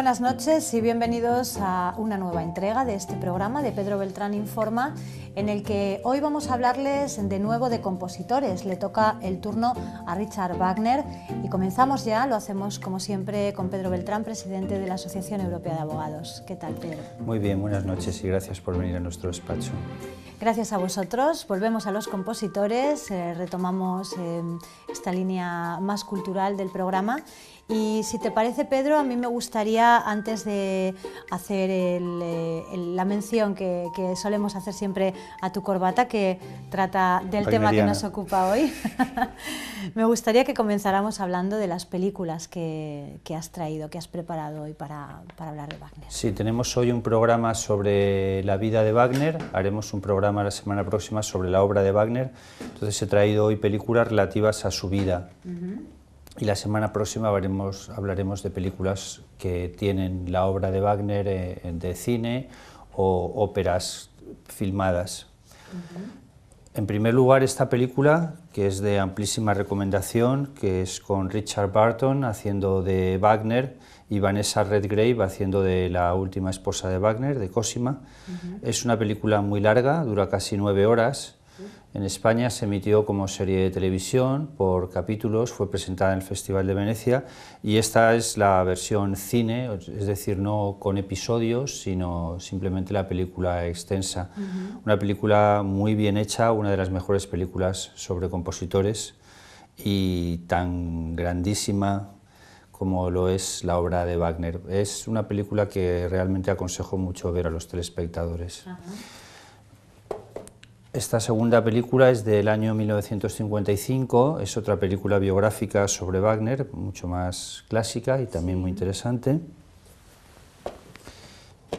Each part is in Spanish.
buenas noches y bienvenidos a una nueva entrega de este programa de Pedro Beltrán Informa, en el que hoy vamos a hablarles de nuevo de compositores. Le toca el turno a Richard Wagner y comenzamos ya, lo hacemos como siempre con Pedro Beltrán, presidente de la Asociación Europea de Abogados. ¿Qué tal, Pedro? Muy bien, buenas noches y gracias por venir a nuestro despacho. Gracias a vosotros. Volvemos a los compositores, retomamos esta línea más cultural del programa. Y si te parece, Pedro, a mí me gustaría, antes de hacer la mención que solemos hacer siempre a tu corbata, que trata del tema que nos ocupa hoy, me gustaría que comenzáramos hablando de las películas que has traído, que has preparado hoy para hablar de Wagner. Sí, tenemos hoy un programa sobre la vida de Wagner, haremos un programa la semana próxima sobre la obra de Wagner, entonces he traído hoy películas relativas a su vida. Y la semana próxima hablaremos de películas que tienen la obra de Wagner de cine o óperas filmadas. En primer lugar, esta película, que es de amplísima recomendación, que es con Richard Burton haciendo de Wagner y Vanessa Redgrave haciendo de la última esposa de Wagner, de Cosima. Es una película muy larga, dura casi 9 horas. En España se emitió como serie de televisión por capítulos, fue presentada en el Festival de Venecia y esta es la versión cine, es decir, no con episodios, sino simplemente la película extensa. Una película muy bien hecha, una de las mejores películas sobre compositores y tan grandísima como lo es la obra de Wagner. Es una película que realmente aconsejo mucho ver a los telespectadores. Esta segunda película es del año 1955, es otra película biográfica sobre Wagner, mucho más clásica y también muy interesante.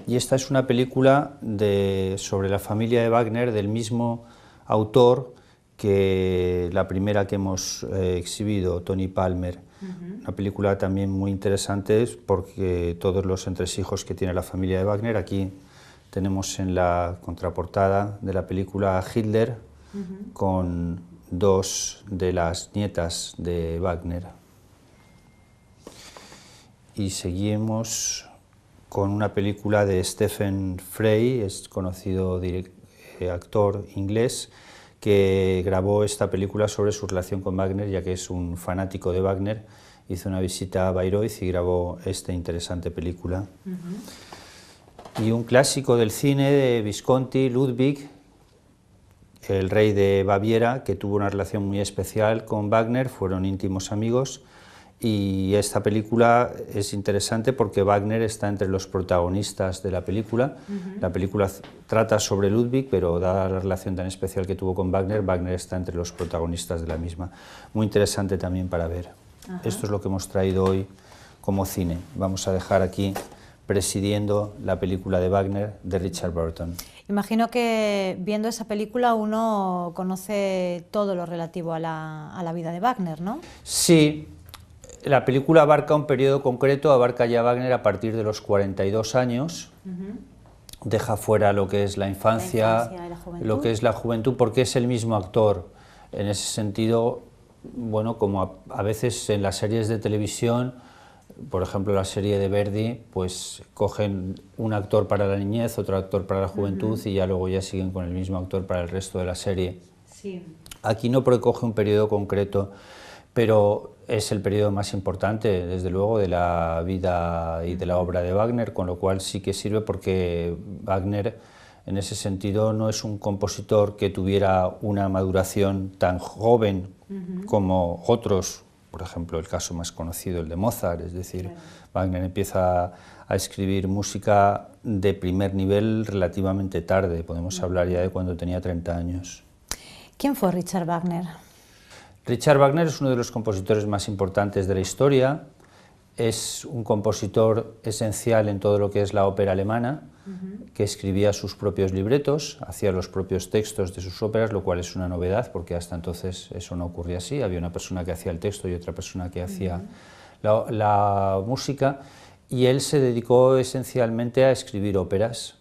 Y esta es una película sobre la familia de Wagner, del mismo autor que la primera que hemos exhibido, Tony Palmer. Una película también muy interesante porque todos los entresijos que tiene la familia de Wagner, aquí tenemos en la contraportada de la película a Hitler con dos de las nietas de Wagner. Y seguimos con una película de Stephen Fry, es conocido actor inglés, que grabó esta película sobre su relación con Wagner, ya que es un fanático de Wagner. Hizo una visita a Bayreuth y grabó esta interesante película. Y un clásico del cine de Visconti, Ludwig, el rey de Baviera, que tuvo una relación muy especial con Wagner, fueron íntimos amigos, y esta película es interesante porque Wagner está entre los protagonistas de la película. La película trata sobre Ludwig, pero dada la relación tan especial que tuvo con Wagner, Wagner está entre los protagonistas de la misma. Muy interesante también para ver. Esto es lo que hemos traído hoy como cine. Vamos a dejar aquí presidiendo la película de Wagner de Richard Burton. Imagino que viendo esa película uno conoce todo lo relativo a la vida de Wagner, ¿no? Sí, la película abarca un periodo concreto, abarca ya Wagner a partir de los 42 años, deja fuera lo que es la infancia y la juventud. Lo que es la juventud, porque es el mismo actor. En ese sentido, bueno, como a veces en las series de televisión, por ejemplo, la serie de Verdi, pues cogen un actor para la niñez, otro actor para la juventud y ya luego ya siguen con el mismo actor para el resto de la serie. Sí. Aquí no coge un periodo concreto, pero es el periodo más importante, desde luego, de la vida y de la obra de Wagner, con lo cual sí que sirve porque Wagner, en ese sentido, no es un compositor que tuviera una maduración tan joven como otros. Por ejemplo, el caso más conocido, el de Mozart, es decir, Wagner empieza a escribir música de primer nivel relativamente tarde, podemos hablar ya de cuando tenía 30 años. ¿Quién fue Richard Wagner? Richard Wagner es uno de los compositores más importantes de la historia, es un compositor esencial en todo lo que es la ópera alemana, que escribía sus propios libretos, hacía los propios textos de sus óperas, lo cual es una novedad porque hasta entonces eso no ocurría así, había una persona que hacía el texto y otra persona que hacía la música, y él se dedicó esencialmente a escribir óperas.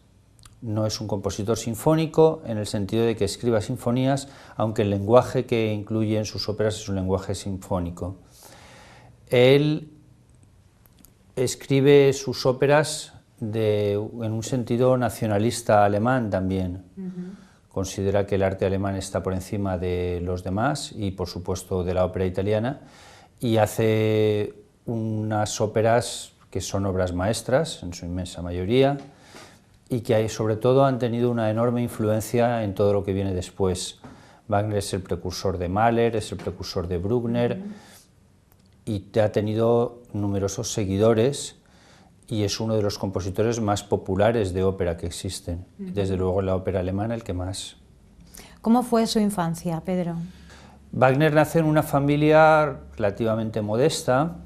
No es un compositor sinfónico en el sentido de que escriba sinfonías, aunque el lenguaje que incluye en sus óperas es un lenguaje sinfónico. Él escribe sus óperas en un sentido nacionalista alemán también. Considera que el arte alemán está por encima de los demás y, por supuesto, de la ópera italiana, y hace unas óperas que son obras maestras, en su inmensa mayoría, y que sobre todo han tenido una enorme influencia en todo lo que viene después. Wagner es el precursor de Mahler, es el precursor de Bruckner, y ha tenido numerosos seguidores, y es uno de los compositores más populares de ópera que existen. Desde luego en la ópera alemana el que más. ¿Cómo fue su infancia, Pedro? Wagner nace en una familia relativamente modesta,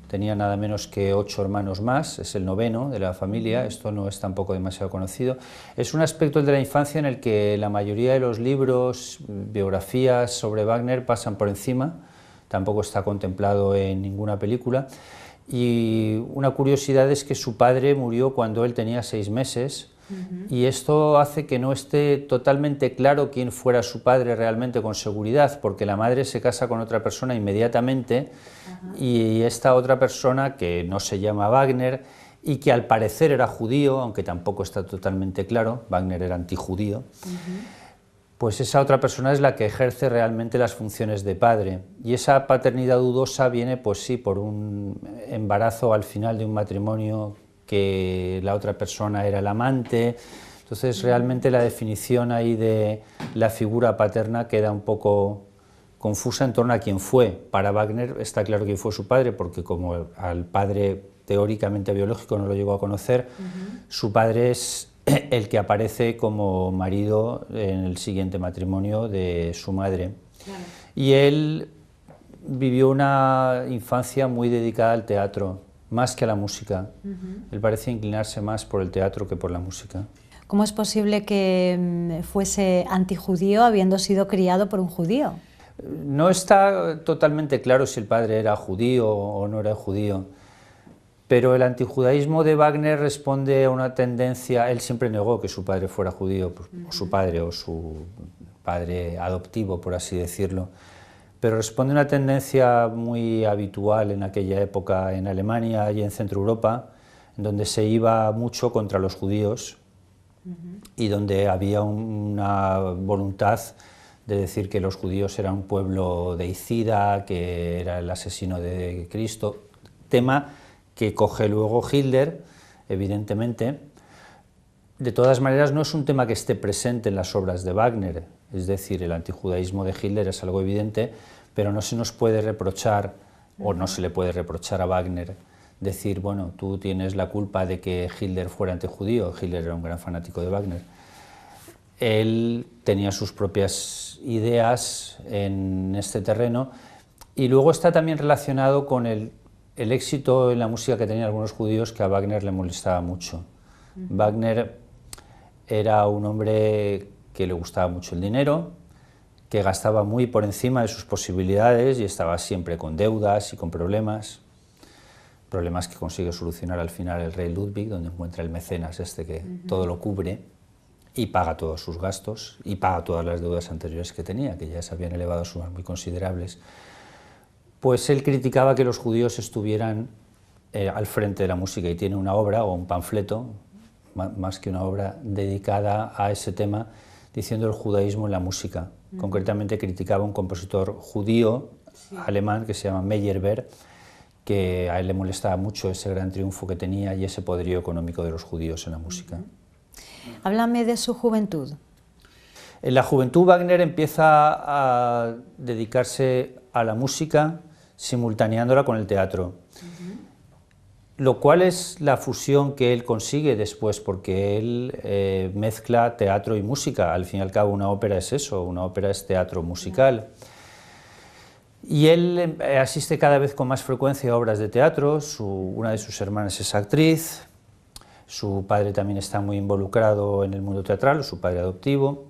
tenía nada menos que 8 hermanos más, es el noveno de la familia, esto no es tampoco demasiado conocido. Es un aspecto de la infancia en el que la mayoría de los libros, biografías sobre Wagner pasan por encima, tampoco está contemplado en ninguna película. Y una curiosidad es que su padre murió cuando él tenía 6 meses, y esto hace que no esté totalmente claro quién fuera su padre realmente con seguridad, porque la madre se casa con otra persona inmediatamente, y esta otra persona, que no se llama Wagner y que al parecer era judío, aunque tampoco está totalmente claro, Wagner era antijudío, pues esa otra persona es la que ejerce realmente las funciones de padre, y esa paternidad dudosa viene, pues sí, por un embarazo al final de un matrimonio que la otra persona era el amante. Entonces realmente la definición ahí de la figura paterna queda un poco confusa en torno a quién fue. Para Wagner está claro quién fue su padre, porque como al padre teóricamente biológico no lo llegó a conocer, su padre es el que aparece como marido en el siguiente matrimonio de su madre. Claro. Y él vivió una infancia muy dedicada al teatro, más que a la música. Él parece inclinarse más por el teatro que por la música. ¿Cómo es posible que fuese antijudío habiendo sido criado por un judío? No está totalmente claro si el padre era judío o no era judío. Pero el antijudaísmo de Wagner responde a una tendencia. Él siempre negó que su padre fuera judío, o su padre adoptivo, por así decirlo, pero responde a una tendencia muy habitual en aquella época en Alemania y en Centro Europa, en donde se iba mucho contra los judíos y donde había una voluntad de decir que los judíos eran un pueblo deicida, que era el asesino de Cristo, tema que coge luego Hitler, evidentemente. De todas maneras, no es un tema que esté presente en las obras de Wagner, es decir, el antijudaísmo de Hitler es algo evidente, pero no se nos puede reprochar, o no se le puede reprochar a Wagner, decir, bueno, tú tienes la culpa de que Hitler fuera antijudío. Hitler era un gran fanático de Wagner. Él tenía sus propias ideas en este terreno, y luego está también relacionado con el éxito en la música que tenían algunos judíos, que a Wagner le molestaba mucho. Wagner era un hombre que le gustaba mucho el dinero, que gastaba muy por encima de sus posibilidades y estaba siempre con deudas y con problemas que consigue solucionar al final el rey Ludwig, donde encuentra el mecenas que todo lo cubre y paga todos sus gastos y paga todas las deudas anteriores que tenía, que ya se habían elevado a sumas muy considerables. Pues él criticaba que los judíos estuvieran al frente de la música, y tiene una obra o un panfleto, más que una obra, dedicada a ese tema, diciendo el judaísmo en la música. Concretamente criticaba a un compositor judío alemán que se llama Meyerbeer, que a él le molestaba mucho ese gran triunfo que tenía y ese poderío económico de los judíos en la música. Háblame de su juventud. En la juventud Wagner empieza a dedicarse a la música simultaneándola con el teatro, lo cual es la fusión que él consigue después, porque él mezcla teatro y música. Al fin y al cabo una ópera es eso, una ópera es teatro musical. Y él asiste cada vez con más frecuencia a obras de teatro. Una de sus hermanas es actriz, su padre también está muy involucrado en el mundo teatral, su padre adoptivo,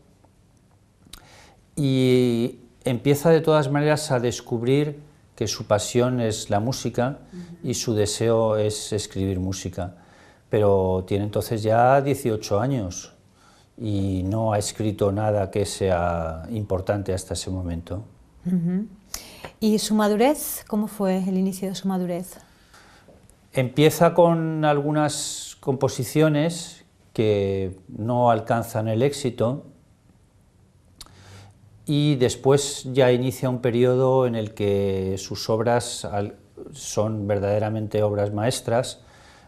y empieza de todas maneras a descubrir que su pasión es la música y su deseo es escribir música. Pero tiene entonces ya 18 años y no ha escrito nada que sea importante hasta ese momento. ¿Y su madurez? ¿Cómo fue el inicio de su madurez? Empieza con algunas composiciones que no alcanzan el éxito y después ya inicia un periodo en el que sus obras son verdaderamente obras maestras.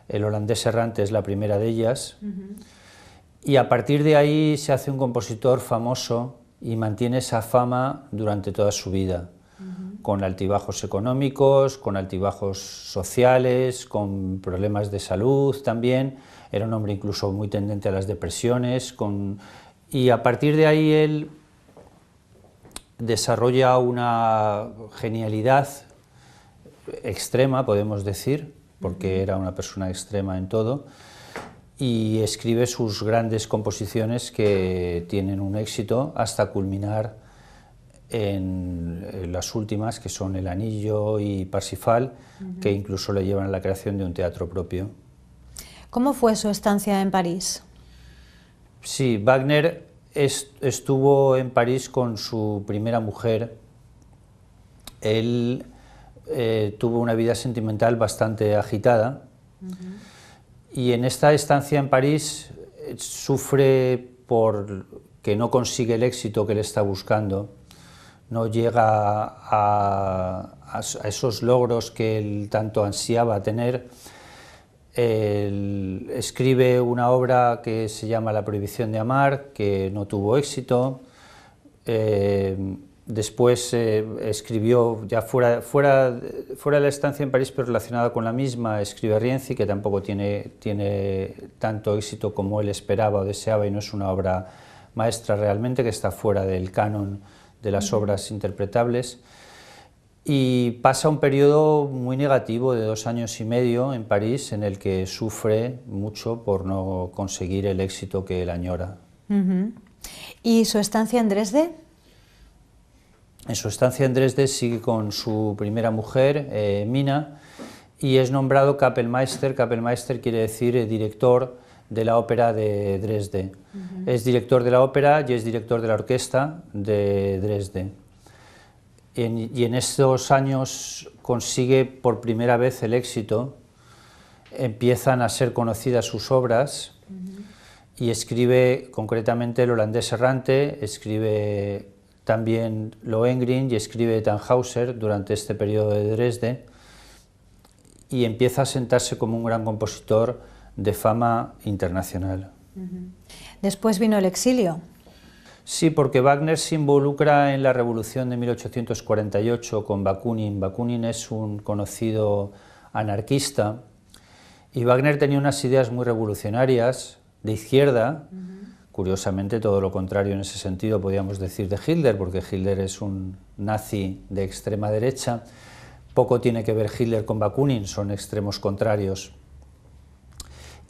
El holandés errante es la primera de ellas. Y a partir de ahí se hace un compositor famoso y mantiene esa fama durante toda su vida, con altibajos económicos, con altibajos sociales, con problemas de salud también. Era un hombre incluso muy tendente a las depresiones, y a partir de ahí él desarrolla una genialidad extrema, podemos decir, porque era una persona extrema en todo, y escribe sus grandes composiciones que tienen un éxito hasta culminar en las últimas, que son El Anillo y Parsifal, que incluso le llevan a la creación de un teatro propio. ¿Cómo fue su estancia en París? Sí, Wagner estuvo en París con su primera mujer. Él tuvo una vida sentimental bastante agitada y en esta estancia en París sufre porque no consigue el éxito que él está buscando, no llega a esos logros que él tanto ansiaba tener. Él escribe una obra que se llama La prohibición de amar, que no tuvo éxito. Después escribió, ya fuera de la estancia en París, pero relacionada con la misma, escribe Rienzi, que tampoco tiene tanto éxito como él esperaba o deseaba, y no es una obra maestra realmente, que está fuera del canon de las obras interpretables. Y pasa un periodo muy negativo de 2 años y medio en París, en el que sufre mucho por no conseguir el éxito que él añora. ¿Y su estancia en Dresde? En su estancia en Dresde sigue con su primera mujer, Mina, y es nombrado Kapellmeister. Kapellmeister quiere decir director de la ópera de Dresde. Es director de la ópera y es director de la orquesta de Dresde. Y en estos años consigue por primera vez el éxito, empiezan a ser conocidas sus obras y escribe concretamente El holandés errante, escribe también Lohengrin y escribe Tannhäuser durante este periodo de Dresde, y empieza a sentarse como un gran compositor de fama internacional. Después vino el exilio. Sí, porque Wagner se involucra en la Revolución de 1848 con Bakunin. Bakunin es un conocido anarquista y Wagner tenía unas ideas muy revolucionarias, de izquierda, curiosamente todo lo contrario en ese sentido podríamos decir de Hitler, porque Hitler es un nazi de extrema derecha. Poco tiene que ver Hitler con Bakunin, son extremos contrarios.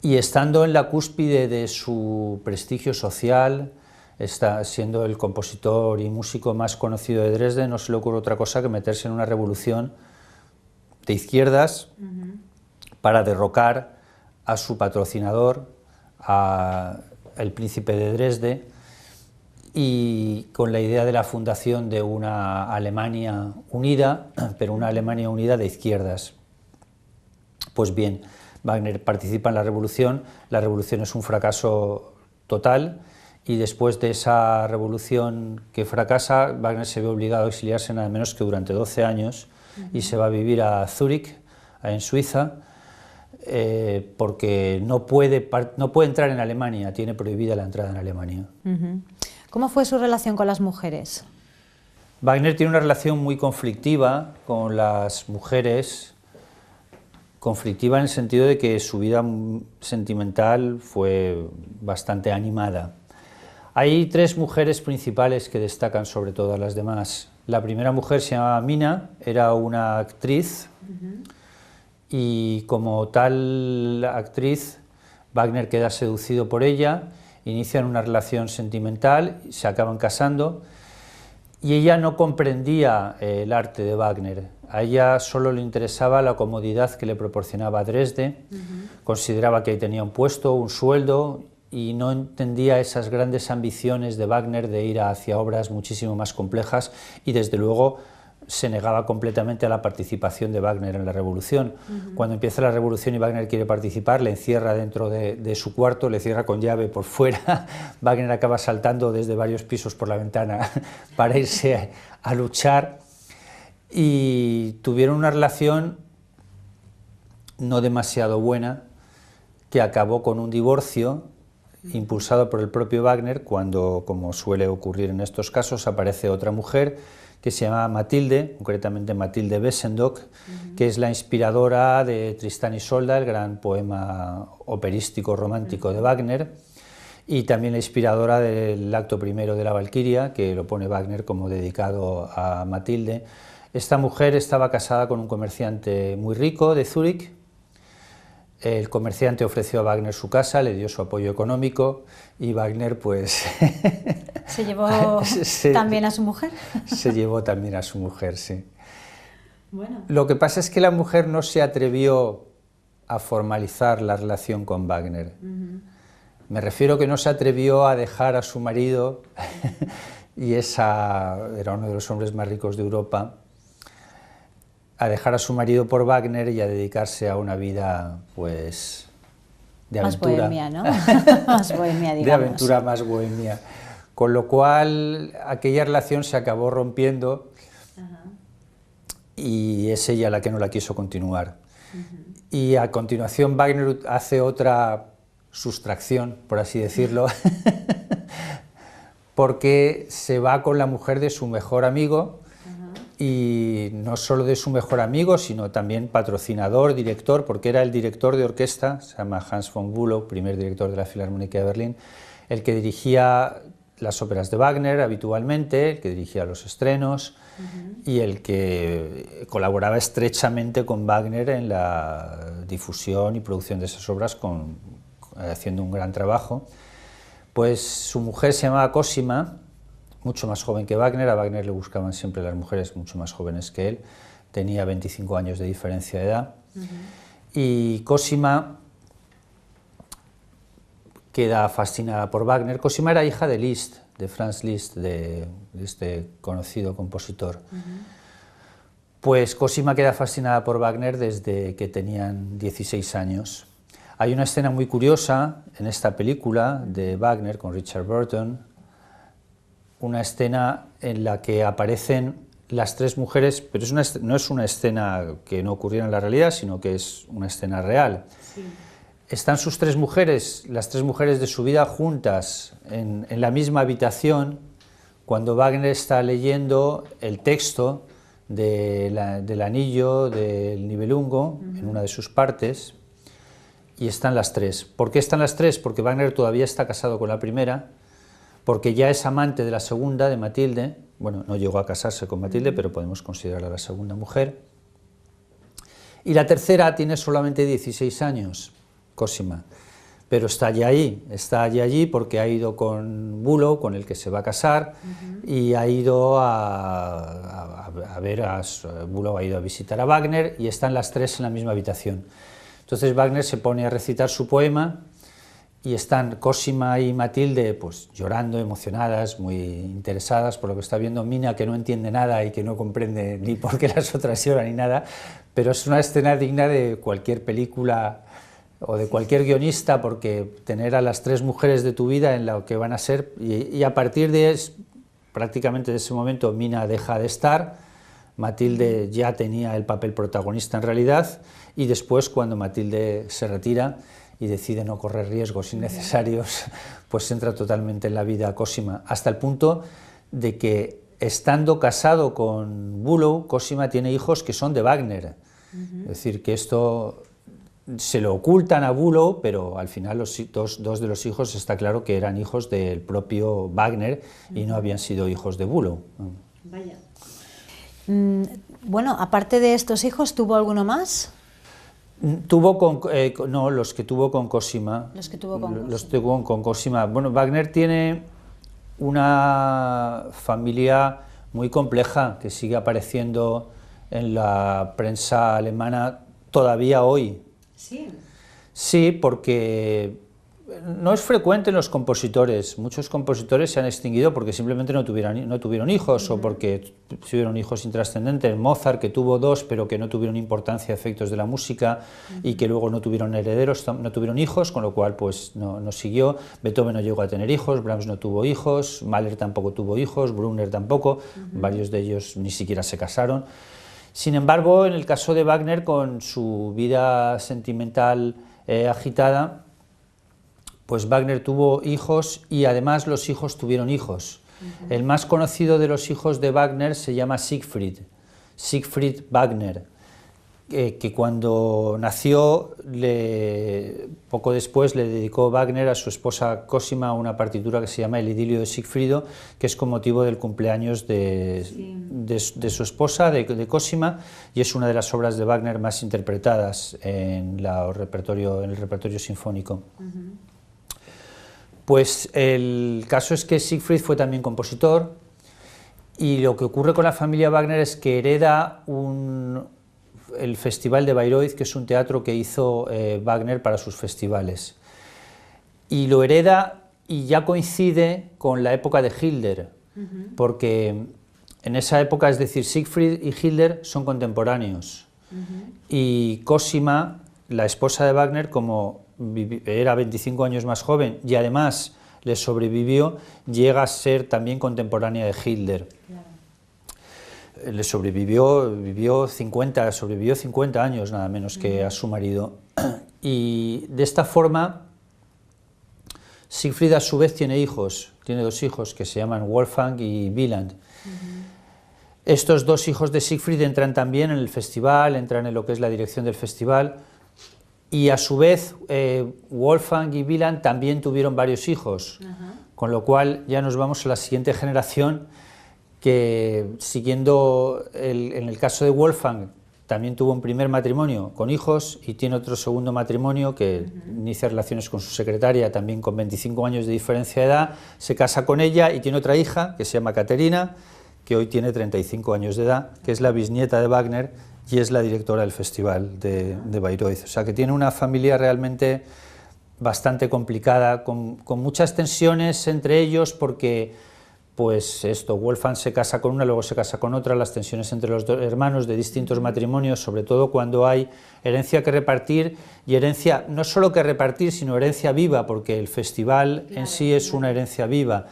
Y estando en la cúspide de su prestigio social, está siendo el compositor y músico más conocido de Dresde, no se le ocurre otra cosa que meterse en una revolución de izquierdas para derrocar a su patrocinador, el príncipe de Dresde, y con la idea de la fundación de una Alemania unida, pero una Alemania unida de izquierdas. Pues bien, Wagner participa en la revolución es un fracaso total, y después de esa revolución que fracasa, Wagner se ve obligado a exiliarse nada menos que durante 12 años y se va a vivir a Zúrich, en Suiza, porque no puede entrar en Alemania, tiene prohibida la entrada en Alemania. ¿Cómo fue su relación con las mujeres? Wagner tiene una relación muy conflictiva con las mujeres, conflictiva en el sentido de que su vida sentimental fue bastante animada. Hay 3 mujeres principales que destacan sobre todas las demás. La primera mujer se llamaba Mina, era una actriz, y como tal actriz, Wagner queda seducido por ella, inician una relación sentimental, se acaban casando, y ella no comprendía el arte de Wagner. A ella solo le interesaba la comodidad que le proporcionaba Dresde, consideraba que ahí tenía un puesto, un sueldo, y no entendía esas grandes ambiciones de Wagner de ir hacia obras muchísimo más complejas, y desde luego se negaba completamente a la participación de Wagner en la revolución. Cuando empieza la revolución y Wagner quiere participar, le encierra dentro de su cuarto, le cierra con llave por fuera. Wagner acaba saltando desde varios pisos por la ventana para irse a luchar, y tuvieron una relación no demasiado buena que acabó con un divorcio impulsado por el propio Wagner, cuando, como suele ocurrir en estos casos, aparece otra mujer que se llama Matilde, concretamente Matilde Wesendonck, que es la inspiradora de Tristán y Isolda, el gran poema operístico romántico de Wagner, y también la inspiradora del acto primero de la Valquiria, que lo pone Wagner como dedicado a Matilde. Esta mujer estaba casada con un comerciante muy rico de Zúrich. El comerciante ofreció a Wagner su casa, le dio su apoyo económico, y Wagner pues... ¿Se llevó también a su mujer? Se llevó también a su mujer, sí. Bueno. Lo que pasa es que la mujer no se atrevió a formalizar la relación con Wagner. Me refiero que no se atrevió a dejar a su marido, y era uno de los hombres más ricos de Europa, a dejar a su marido por Wagner y a dedicarse a una vida, pues, de aventura. Más bohemia, ¿no? Más bohemia, digamos. De aventura más bohemia. Con lo cual, aquella relación se acabó rompiendo, y es ella la que no la quiso continuar. Y a continuación Wagner hace otra sustracción, por así decirlo, porque se va con la mujer de su mejor amigo, y no solo de su mejor amigo, sino también patrocinador, director, porque era el director de orquesta, se llama Hans von Bülow, primer director de la Filarmónica de Berlín, el que dirigía las óperas de Wagner habitualmente, el que dirigía los estrenos, y el que colaboraba estrechamente con Wagner en la difusión y producción de esas obras, haciendo un gran trabajo. Pues su mujer se llamaba Cosima, mucho más joven que Wagner. A Wagner le buscaban siempre las mujeres mucho más jóvenes que él, tenía 25 años de diferencia de edad, y Cosima queda fascinada por Wagner. Cosima era hija de Liszt, de Franz Liszt, de este conocido compositor. Pues Cosima queda fascinada por Wagner desde que tenían 16 años. Hay una escena muy curiosa en esta película de Wagner con Richard Burton, una escena en la que aparecen las tres mujeres, pero no es una escena que no ocurriera en la realidad, sino que es una escena real. Sí. Están sus tres mujeres, las tres mujeres de su vida, juntas en la misma habitación, cuando Wagner está leyendo el texto del anillo del Nibelungo, en una de sus partes, y están las tres. ¿Por qué están las tres? Porque Wagner todavía está casado con la primera, porque ya es amante de la segunda, de Matilde. Bueno, no llegó a casarse con Matilde, pero podemos considerarla la segunda mujer. Y la tercera tiene solamente 16 años, Cosima, pero está allí porque ha ido con Bülow, con el que se va a casar, y ha ido Bülow ha ido a visitar a Wagner, y están las tres en la misma habitación. Entonces Wagner se pone a recitar su poema, y están Cosima y Matilde pues llorando, emocionadas, muy interesadas por lo que está viendo. Mina, que no entiende nada y que no comprende ni por qué las otras lloran ni nada, pero es una escena digna de cualquier película o de cualquier guionista, porque tener a las tres mujeres de tu vida en lo que van a ser, y a partir prácticamente de ese momento Mina deja de estar, Matilde ya tenía el papel protagonista en realidad, y después, cuando Matilde se retira y decide no correr riesgos innecesarios, pues entra totalmente en la vida Cosima, hasta el punto de que, estando casado con Bülow, Cosima tiene hijos que son de Wagner. Es decir, que esto se lo ocultan a Bülow, pero al final dos de los hijos está claro que eran hijos del propio Wagner y no habían sido hijos de Bülow. Vaya. Bueno, aparte de estos hijos, ¿tuvo alguno más? No, los que tuvo con Cosima. Los que tuvo con Cosima. Los tuvo con Cosima. Bueno, Wagner tiene una familia muy compleja que sigue apareciendo en la prensa alemana todavía hoy. Sí. Sí, porque No es frecuente en los compositores. Muchos compositores se han extinguido porque simplemente no tuvieron hijos o porque tuvieron hijos intrascendentes. Mozart, que tuvo 2 pero que no tuvieron importancia a efectos de la música y que luego no tuvieron herederos, no tuvieron hijos, con lo cual pues no siguió. Beethoven no llegó a tener hijos, Brahms no tuvo hijos, Mahler tampoco tuvo hijos, Brunner tampoco, varios de ellos ni siquiera se casaron. Sin embargo, en el caso de Wagner, con su vida sentimental agitada, pues Wagner tuvo hijos y además los hijos tuvieron hijos. El más conocido de los hijos de Wagner se llama Siegfried Wagner, que cuando nació, poco después le dedicó Wagner a su esposa Cosima una partitura que se llama El idilio de Sigfrido, que es con motivo del cumpleaños de su esposa, de Cosima, y es una de las obras de Wagner más interpretadas en el repertorio sinfónico. Pues el caso es que Siegfried fue también compositor, y lo que ocurre con la familia Wagner es que hereda el Festival de Bayreuth, que es un teatro que hizo Wagner para sus festivales, y lo hereda y ya coincide con la época de Hitler, porque en esa época, es decir, Siegfried y Hitler son contemporáneos, y Cosima, la esposa de Wagner, como era 25 años más joven y además le sobrevivió, llega a ser también contemporánea de Hitler. Claro. Le sobrevivió 50 años nada menos que a su marido. Y de esta forma, Siegfried a su vez tiene 2 hijos que se llaman Wolfgang y Wieland. Estos 2 hijos de Siegfried entran también en el festival, entran en lo que es la dirección del festival, y a su vez Wolfgang y Wieland también tuvieron varios hijos, con lo cual ya nos vamos a la siguiente generación, que siguiendo en el caso de Wolfgang también tuvo un primer matrimonio con hijos y tiene otro segundo matrimonio que inicia relaciones con su secretaria, también con 25 años de diferencia de edad, se casa con ella y tiene otra hija que se llama Caterina, que hoy tiene 35 años de edad, que es la bisnieta de Wagner y es la directora del Festival de Bayreuth. O sea que tiene una familia realmente bastante complicada, con muchas tensiones entre ellos, porque pues Wolfgang se casa con una, luego se casa con otra, las tensiones entre los 2 hermanos de distintos matrimonios, sobre todo cuando hay herencia que repartir, y herencia no solo que repartir, sino herencia viva, porque el festival en sí es una herencia viva.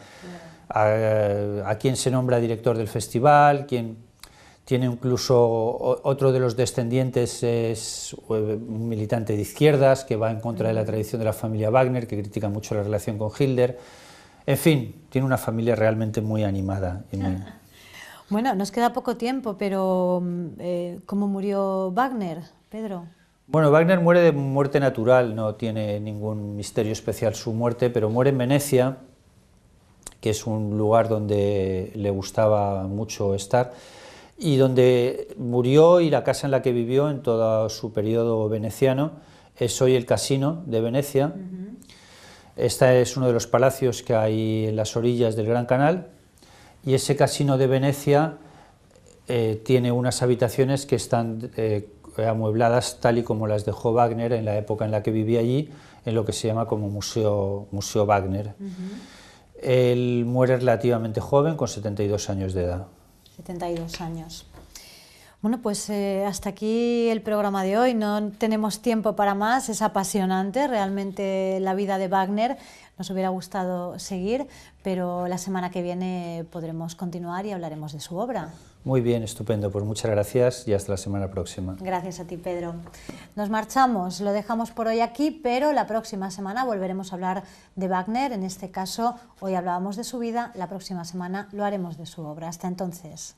A quien se nombra director del festival, quien tiene incluso otro de los descendientes es un militante de izquierdas que va en contra de la tradición de la familia Wagner, que critica mucho la relación con Hitler. En fin, tiene una familia realmente muy animada. Bueno, nos queda poco tiempo, pero ¿cómo murió Wagner, Pedro? Bueno, Wagner muere de muerte natural, no tiene ningún misterio especial su muerte, pero muere en Venecia, que es un lugar donde le gustaba mucho estar, y donde murió, y la casa en la que vivió en todo su periodo veneciano es hoy el Casino de Venecia. Este es uno de los palacios que hay en las orillas del Gran Canal, y ese Casino de Venecia tiene unas habitaciones que están amuebladas tal y como las dejó Wagner en la época en la que vivía allí, en lo que se llama como Museo Wagner. Él muere relativamente joven, con 72 años de edad. 72 años. Bueno, pues hasta aquí el programa de hoy, no tenemos tiempo para más, es apasionante realmente la vida de Wagner, nos hubiera gustado seguir, pero la semana que viene podremos continuar y hablaremos de su obra. Muy bien, estupendo, pues muchas gracias y hasta la semana próxima. Gracias a ti, Pedro. Nos marchamos, lo dejamos por hoy aquí, pero la próxima semana volveremos a hablar de Wagner, en este caso hoy hablábamos de su vida, la próxima semana lo haremos de su obra. Hasta entonces.